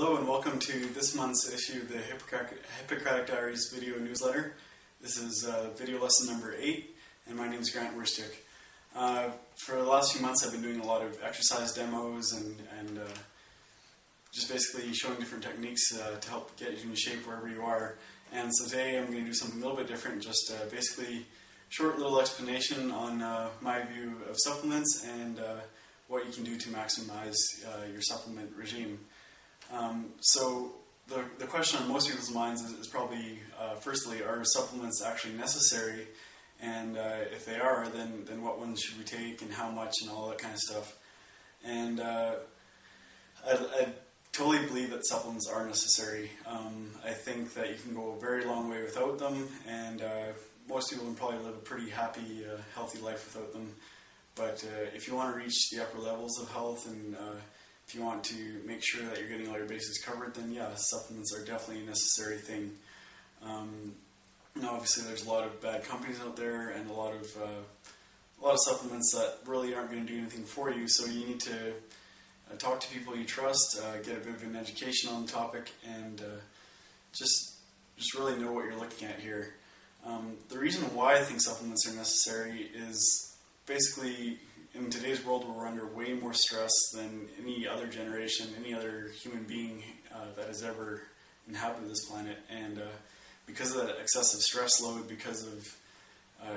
Hello and welcome to this month's issue of the Hippocratic Diaries video newsletter. This is video lesson number 8, and my name is Grant Werstick. For the last few months I've been doing a lot of exercise demos and just basically showing different techniques to help get you in shape wherever you are. And so today I'm going to do something a little bit different, just basically short little explanation on my view of supplements and what you can do to maximize your supplement regime. So the question on most people's minds is probably, firstly, are supplements actually necessary? And if they are, then what ones should we take and how much and all that kind of stuff. And I totally believe that supplements are necessary. I think that you can go a very long way without them, and most people can probably live a pretty happy, healthy life without them. But if you want to reach the upper levels of health and if you want to make sure that you're getting all your bases covered, then yeah, supplements are definitely a necessary thing. Now, obviously, there's a lot of bad companies out there, and a lot of supplements that really aren't going to do anything for you. So you need to talk to people you trust, get a bit of an education on the topic, and just really know what you're looking at here. The reason why I think supplements are necessary is basically, in today's world, we're under way more stress than any other generation, any other human being that has ever inhabited this planet. And because of that excessive stress load, because of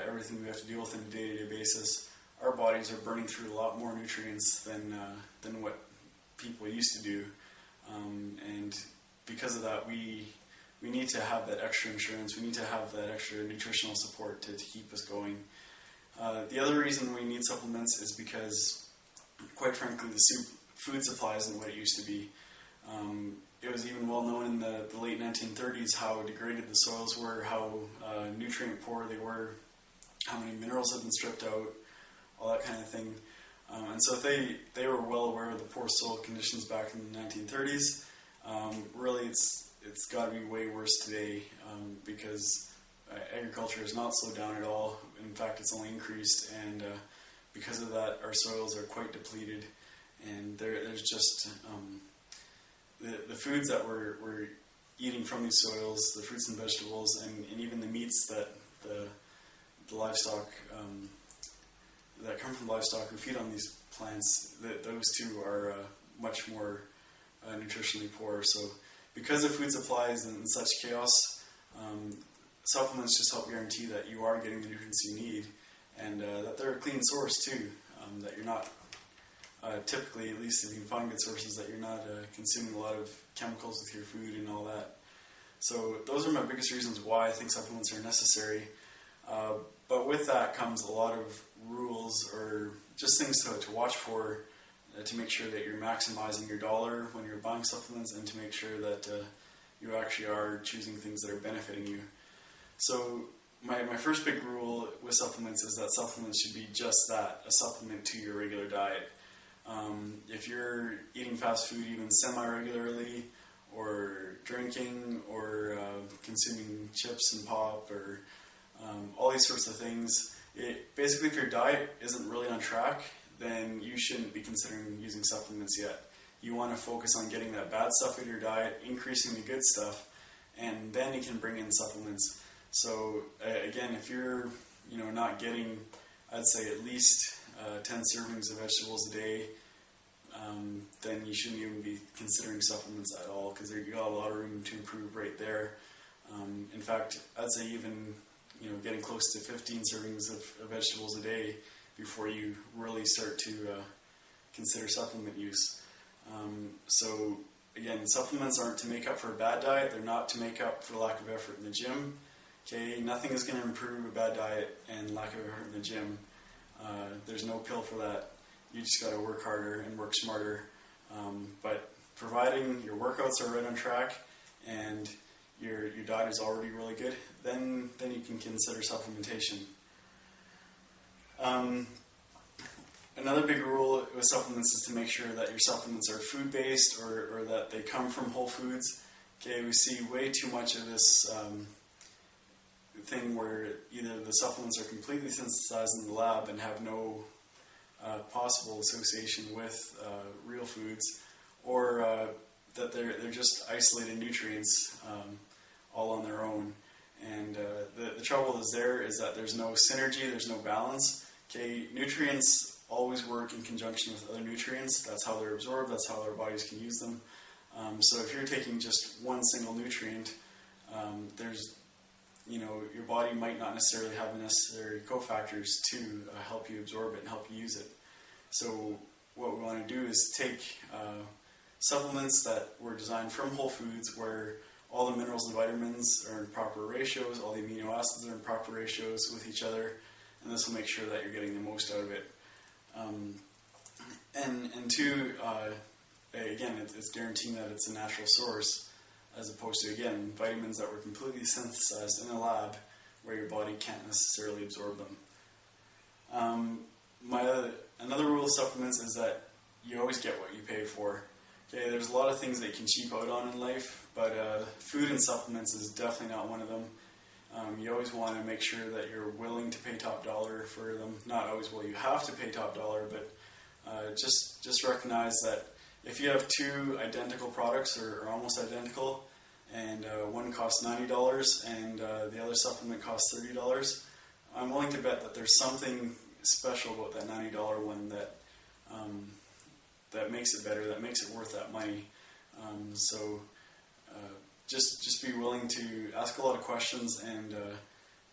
everything we have to deal with on a day-to-day basis, our bodies are burning through a lot more nutrients than what people used to do. And because of that, we need to have that extra insurance. We need to have that extra nutritional support to keep us going. The other reason we need supplements is because, quite frankly, the food supply isn't what it used to be. It was even well known in the late 1930s how degraded the soils were, how nutrient poor they were, how many minerals had been stripped out, all that kind of thing. And so if they were well aware of the poor soil conditions back in the 1930s, really it's got to be way worse today because agriculture has not slowed down at all. In fact, it's only increased, and because of that, our soils are quite depleted, and there's just the foods that we're eating from these soils, the fruits and vegetables, and even the meats that the livestock that come from livestock who feed on these plants, those two are much more nutritionally poor. So because of food supplies and such chaos, supplements just help guarantee that you are getting the nutrients you need, and that they're a clean source too, that you're not, typically, at least if you can find good sources, that you're not consuming a lot of chemicals with your food and all that. So those are my biggest reasons why I think supplements are necessary. But with that comes a lot of rules or just things to watch for to make sure that you're maximizing your dollar when you're buying supplements, and to make sure that you actually are choosing things that are benefiting you. So my first big rule with supplements is that supplements should be just that, a supplement to your regular diet. If you're eating fast food even semi-regularly, or drinking, or consuming chips and pop, or all these sorts of things, basically if your diet isn't really on track, then you shouldn't be considering using supplements yet. You want to focus on getting that bad stuff in your diet, increasing the good stuff, and then you can bring in supplements. So again, if you're not getting, I'd say at least 10 servings of vegetables a day, then you shouldn't even be considering supplements at all, because you got a lot of room to improve right there. In fact, I'd say even getting close to 15 servings of vegetables a day before you really start to consider supplement use. So again, supplements aren't to make up for a bad diet. They're not to make up for lack of effort in the gym. Okay, nothing is going to improve a bad diet and lack of effort in the gym. There's no pill for that. You just got to work harder and work smarter. But providing your workouts are right on track and your diet is already really good, then you can consider supplementation. Another big rule with supplements is to make sure that your supplements are food-based or that they come from whole foods. Okay, we see way too much of this thing where either the supplements are completely synthesized in the lab and have no possible association with real foods, or that they're just isolated nutrients all on their own. And the trouble is that there's no synergy, there's no balance. Okay, nutrients always work in conjunction with other nutrients. That's how they're absorbed, that's how our bodies can use them. So if you're taking just one single nutrient, your body might not necessarily have the necessary cofactors to help you absorb it and help you use it. So what we want to do is take supplements that were designed from whole foods, where all the minerals and vitamins are in proper ratios, all the amino acids are in proper ratios with each other, and this will make sure that you're getting the most out of it. And two, again, it's guaranteeing that it's a natural source, as opposed to, again, vitamins that were completely synthesized in a lab where your body can't necessarily absorb them. Another rule of supplements is that you always get what you pay for. Okay, there's a lot of things that you can cheap out on in life, but food and supplements is definitely not one of them. You always want to make sure that you're willing to pay top dollar for them. Not always will you have to pay top dollar, but just recognize that if you have two identical products or almost identical, and one costs $90 and the other supplement costs $30, I'm willing to bet that there's something special about that $90 one that makes it better, that makes it worth that money. Just be willing to ask a lot of questions and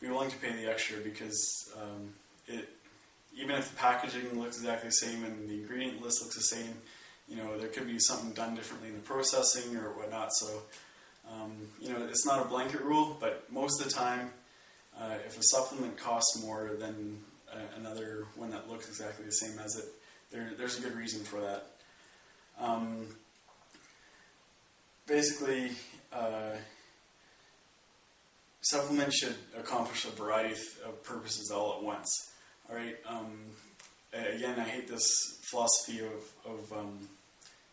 be willing to pay the extra, because even if the packaging looks exactly the same and the ingredient list looks the same, there could be something done differently in the processing or whatnot. So, it's not a blanket rule, but most of the time, if a supplement costs more than another one that looks exactly the same as it, there's a good reason for that. Basically, supplements should accomplish a variety of purposes all at once. All right. Again, I hate this philosophy of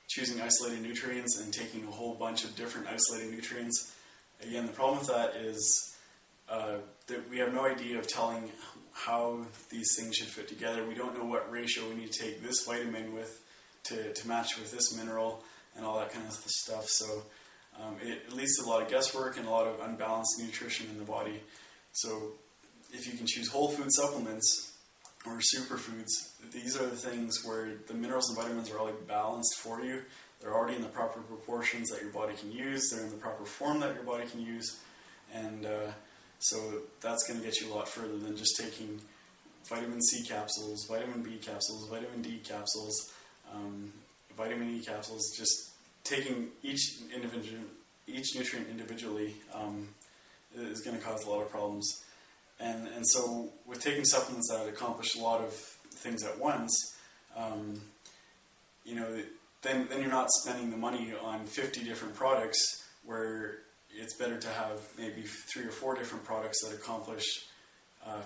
choosing isolated nutrients and taking a whole bunch of different isolated nutrients. Again, the problem with that is that we have no idea of telling how these things should fit together. We don't know what ratio we need to take this vitamin with to match with this mineral and all that kind of stuff. So it leads to a lot of guesswork and a lot of unbalanced nutrition in the body. So if you can choose whole food supplements or superfoods, these are the things where the minerals and vitamins are already balanced for you. They're already in the proper proportions that your body can use. They're in the proper form that your body can use. And so that's going to get you a lot further than just taking vitamin C capsules, vitamin B capsules, vitamin D capsules, vitamin E capsules. Just taking each nutrient individually is going to cause a lot of problems. And so with taking supplements that accomplish a lot of things at once, then you're not spending the money on 50 different products, where it's better to have maybe 3 or 4 different products that accomplish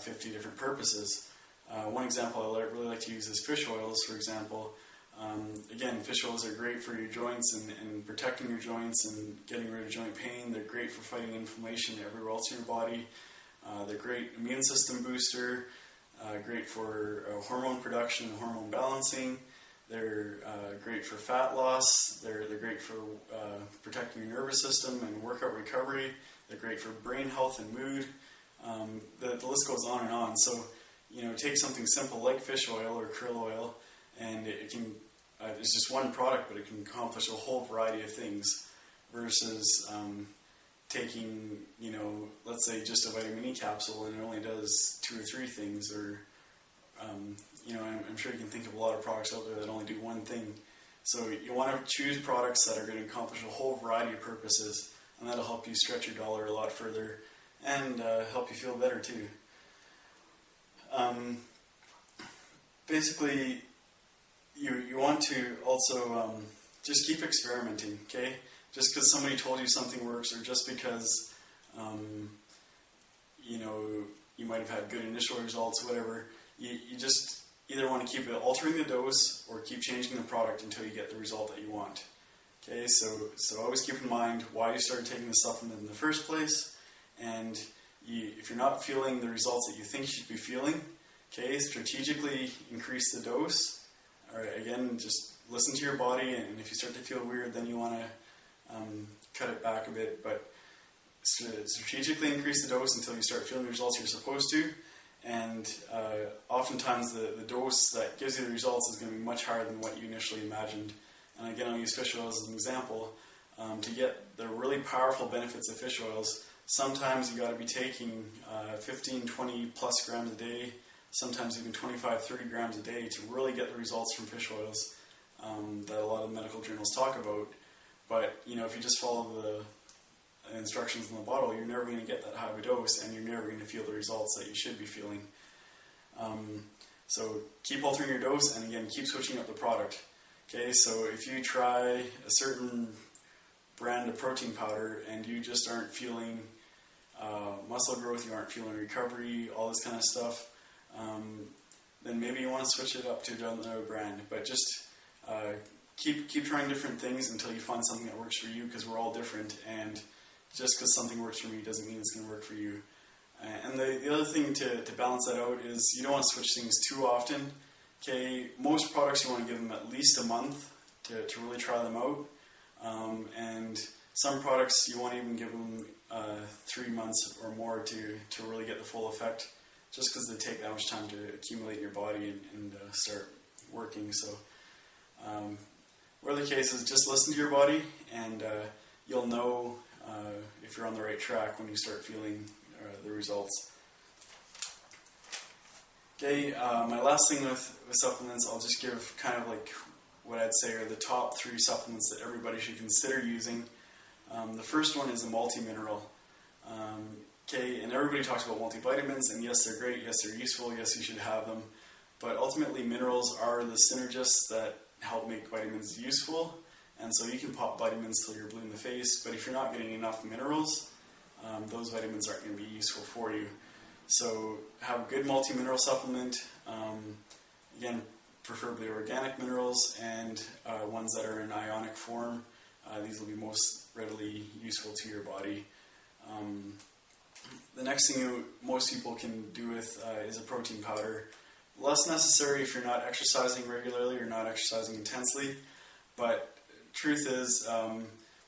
50 different purposes. One example I really like to use is fish oils, for example. Again, fish oils are great for your joints and protecting your joints and getting rid of joint pain. They're great for fighting inflammation everywhere else in your body. They're great immune system booster, great for hormone production and hormone balancing. They're great for fat loss. They're great for protecting your nervous system and workout recovery. They're great for brain health and mood. The list goes on and on. So, take something simple like fish oil or krill oil, and it can, it's just one product, but it can accomplish a whole variety of things, versus taking, let's say just a vitamin E capsule and it only does 2 or 3 things, or, I'm sure you can think of a lot of products out there that only do one thing. So you want to choose products that are going to accomplish a whole variety of purposes, and that'll help you stretch your dollar a lot further and help you feel better too. Basically, you want to also just keep experimenting, okay? Just because somebody told you something works, or just because, you might have had good initial results, whatever, you just either want to keep altering the dose or keep changing the product until you get the result that you want. Okay, so always keep in mind why you started taking the supplement in the first place, and if you're not feeling the results that you think you should be feeling, okay, strategically increase the dose. Or again, just listen to your body, and if you start to feel weird, then you want to cut it back a bit, but strategically increase the dose until you start feeling the results you're supposed to. And oftentimes the dose that gives you the results is going to be much higher than what you initially imagined. And again, I'll use fish oils as an example. To get the really powerful benefits of fish oils, sometimes you got to be taking 15, 20 plus grams a day, sometimes even 25, 30 grams a day to really get the results from fish oils that a lot of medical journals talk about. But if you just follow the instructions in the bottle, you're never going to get that high of a dose, and you're never going to feel the results that you should be feeling. So keep altering your dose, and again, keep switching up the product. Okay, so if you try a certain brand of protein powder and you just aren't feeling muscle growth, you aren't feeling recovery, all this kind of stuff, then maybe you want to switch it up to another brand. But just keep trying different things until you find something that works for you, because we're all different, and just because something works for me doesn't mean it's going to work for you. And the other thing to balance that out is you don't want to switch things too often. Okay, most products you want to give them at least a month to really try them out. And some products you want to even give them 3 months or more to really get the full effect, just because they take that much time to accumulate in your body and start working. So whatever the case is, just listen to your body, and you'll know if you're on the right track when you start feeling the results. Okay, my last thing with supplements, I'll just give kind of like what I'd say are the top 3 supplements that everybody should consider using. The first one is a multi-mineral. Okay, and everybody talks about multivitamins, and yes, they're great, yes, they're useful, yes, you should have them. But ultimately, minerals are the synergists that help make vitamins useful. And so you can pop vitamins till you're blue in the face, but if you're not getting enough minerals, those vitamins aren't going to be useful for you. So have a good multi-mineral supplement, again, preferably organic minerals, and ones that are in ionic form. These will be most readily useful to your body. The next thing most people can do with is a protein powder. Less necessary if you're not exercising regularly or not exercising intensely, but truth is,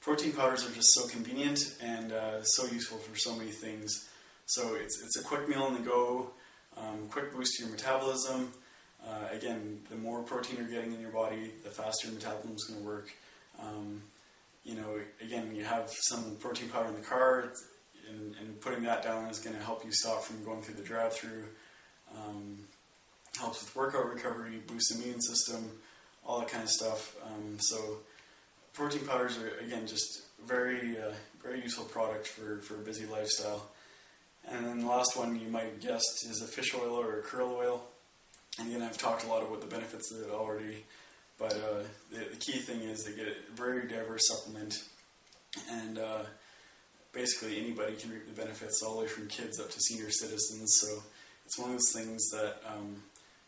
protein powders are just so convenient and so useful for so many things. So it's a quick meal on the go, quick boost to your metabolism. Again, the more protein you're getting in your body, the faster your metabolism is going to work. Again, you have some protein powder in the car, and putting that down is going to help you stop from going through the drive-through. Helps with workout recovery, boosts the immune system, all that kind of stuff. So protein powders are, again, just very useful product for a busy lifestyle. And then the last one you might have guessed is a fish oil or a krill oil. And again, I've talked a lot about the benefits of it already, but the key thing is they get a very diverse supplement, and basically anybody can reap the benefits, all the way from kids up to senior citizens. So it's one of those things that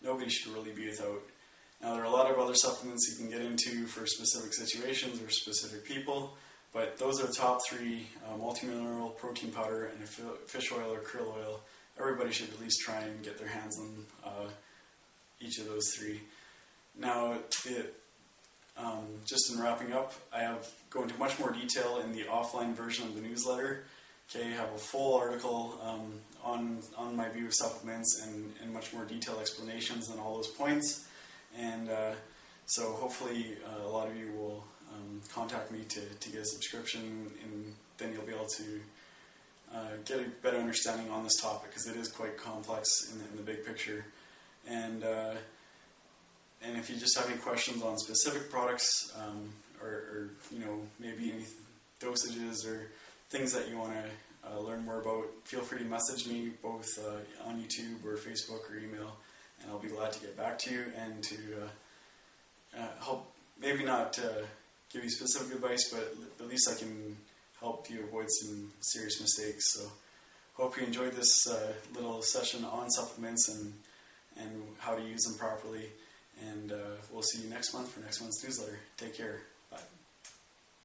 nobody should really be without. Now, there are a lot of other supplements you can get into for specific situations or specific people, but those are the top 3, multi-mineral, protein powder, and a fish oil or krill oil. Everybody should at least try and get their hands on each of those 3. Now, just in wrapping up, I go into much more detail in the offline version of the newsletter. Okay, I have a full article on my view of supplements and much more detailed explanations on all those points. And so hopefully a lot of you will contact me to get a subscription, and then you'll be able to get a better understanding on this topic, because it is quite complex in the big picture. And if you just have any questions on specific products, or maybe any dosages or things that you want to learn more about, feel free to message me both on YouTube or Facebook or email, and I'll be glad to get back to you and to help, maybe not give you specific advice, but at least I can help you avoid some serious mistakes. So hope you enjoyed this little session on supplements and how to use them properly, and we'll see you next month for next month's newsletter. Take care.